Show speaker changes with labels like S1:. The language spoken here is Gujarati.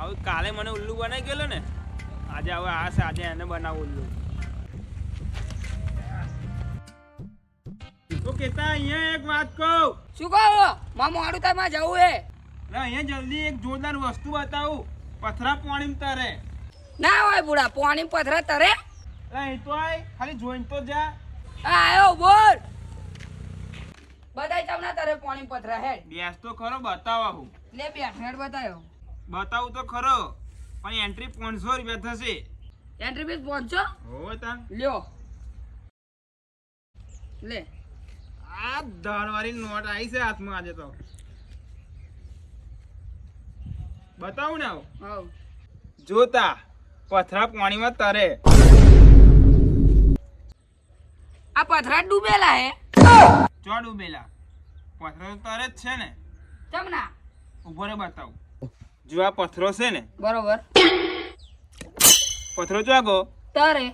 S1: હવે કાલે મને ઉલ્લુ બનાવી ગયેલો ને, આજે હવે આ છે, આજે એને બનાવું ઉલ્લુ. તો કેતા અહીંયા એક વાત કહું.
S2: શું કહો? માં મોડું થાય, માં જવું હે.
S1: અહીંયા જલ્દી એક જોરદાર વસ્તુ બતાવું. પથરા પાણીમાં તરે.
S2: ના હોય બુડા, પાણી પથરા તરે.
S1: એ તો આય, ખાલી જોઈને તો જા.
S2: આયો બોલ. બધાય તમને તરે પાણી પથરા હેડ.
S1: બેસ તો ખરો, બતાવા હું.
S2: લે બેઠ હેડ બતાયો.
S1: બતાવું તો ખરો, પણ એન્ટ્રી 500 રૂપિયા થશે.
S2: એન્ટ્રી ફીસ પહોંચો.
S1: હોવે તાન.
S2: લ્યો લે.
S1: આ દાળવાળી નોટ આવી છે હાથમાં આજે તો. બતાવું ને આવું.
S2: હવ
S1: જોતા પથરા પાણીમાં તરે.
S2: આ પથરા ડૂબેલા હે.
S1: ચો ડૂબેલા પથરો તો તરે જ છે ને.
S2: ચમના
S1: ઉભો રે બતાવું. જો આ પથરો છે ને,
S2: બરોબર.
S1: પથરો ચાગો
S2: તરે.